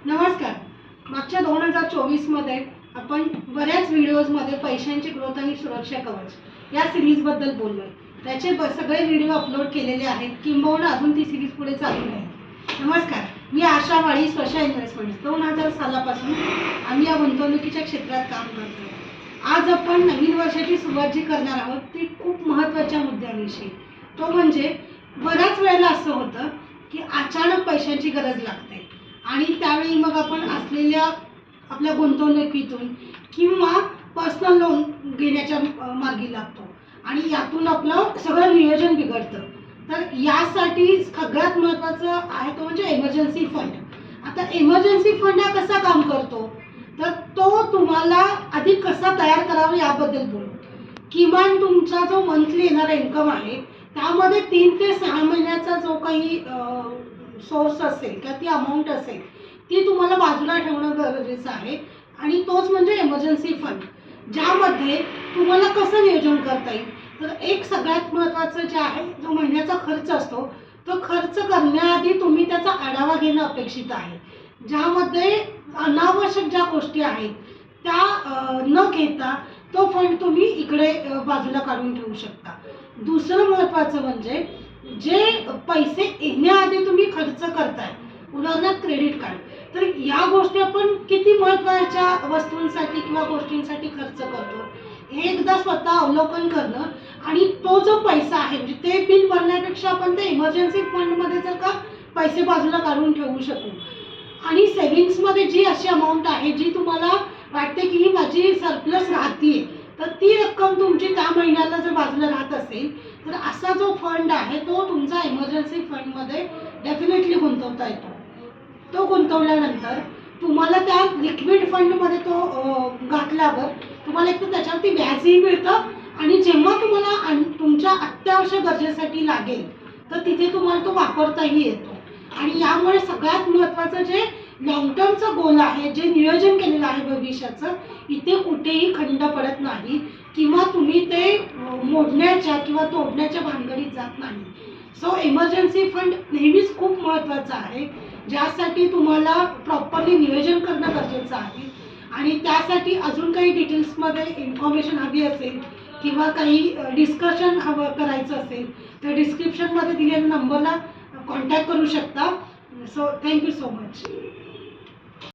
नमस्कार. मागच्या 2024 मध्ये आपण बऱ्याच व्हिडिओजमध्ये पैशांची ग्रोथ आणि सुरक्षा कवच या सिरीजबद्दल बोललोय. त्याचे सगळे व्हिडिओ अपलोड केलेले आहेत, किंबहुना अजून ती सिरीज पुढे चालू आहे. नमस्कार, मी आशा वाळी, स्पर्शा इन्व्हेस्टमेंट्स. 2000 सालापासून आम्ही या गुंतवणुकीच्या क्षेत्रात काम करतो. आज आपण नवीन वर्षाची सुरुवात जी करणार आहोत ती खूप महत्त्वाच्या मुद्द्याविषयी. तो म्हणजे बऱ्याच वेळेला असं होतं की अचानक पैशांची गरज लागते आणि त्यावेळी मग आपण असलेल्या आपल्या गुंतवणुकीतून किंवा पर्सनल लोन घेण्याच्या मार्गी लागतो आणि यातून आपलं सगळं नियोजन बिघडतं. तर यासाठी सगळ्यात महत्त्वाचं आहे तो म्हणजे इमर्जन्सी फंड. आता इमर्जन्सी फंड हा कसा काम करतो, तर तो तुम्हाला आधी कसा तयार करावा याबद्दल बोलू. किमान तुमचा जो मंथली येणारा इन्कम आहे त्यामध्ये 3 ते 6 महिन्याचा जो काही सोर्स असेल किंवा ती अमाऊंट असेल ती तुम्हाला बाजूला ठेवणं गरजेचं आहे. आणि तोच म्हणजे इमर्जन्सी फंड, ज्यामध्ये तुम्हाला कसं नियोजन करता येईल. तर एक सगळ्यात महत्त्वाचं जे आहे, जो महिन्याचा खर्च असतो तो खर्च करण्याआधी तुम्ही त्याचा आढावा घेणं अपेक्षित आहे, ज्यामध्ये अनावश्यक ज्या गोष्टी आहेत त्या न घेता तो फंड तुम्ही इकडे बाजूला काढून ठेवू शकता. दुसरं महत्त्वाचं म्हणजे जे पैसे येण्याआधी तुम्ही खर्च करताय, उदाहरणार्थ क्रेडिट कार्ड, तर या गोष्टी आपण किती महत्त्वाच्या वस्तूंसाठी किंवा गोष्टींसाठी खर्च करतो हे एकदा स्वतः अवलोकन करणं. आणि तो जो पैसा आहे म्हणजे ते बिल भरण्यापेक्षा आपण ते इमर्जन्सी फंडमध्ये जर का पैसे बाजूला काढून ठेवू शकू. आणि सेव्हिंग्समध्ये जी अशी अमाऊंट आहे जी तुम्हाला वाटते की ही माझी सरप्लस राहतीये, तर ती रक्कम तुमची त्या महिन्याला जर बाजूला राहत असेल तर असा जो फंड आहे तो तुमचा इमर्जन्सी फंडमध्ये डेफिनेटली गुंतवता येतो. तो गुंतवल्यानंतर तुम्हाला त्या लिक्विड फंडमध्ये तो घातल्यावर तुम्हाला एक तर त्याच्यावरती व्याजही मिळतं आणि जेव्हा तुम्हाला तुमच्या अत्यावश्यक गरजेसाठी लागेल तर तिथे तुम्हाला तो वापरताही येतो. आणि यामुळे सगळ्यात महत्त्वाचं जे लॉंग टर्मचं गोल आहे, जे नियोजन केलेलं आहे भविष्याचं, इथे कुठेही खंड पडत नाही किंवा तुम्ही ते मोडण्याच्या किंवा तोडण्याच्या भानगडीत जात नाही. सो इमर्जन्सी फंड नेहमीच खूप महत्त्वाचं आहे, ज्यासाठी तुम्हाला प्रॉपरली नियोजन करणं गरजेचं आहे. आणि त्यासाठी अजून काही डिटेल्समध्ये इन्फॉर्मेशन हवी असेल किंवा काही डिस्कशन हवं करायचं असेल तर डिस्क्रिप्शनमध्ये दिलेल्या नंबरला कॉन्टॅक्ट करू शकता. So thank you so much.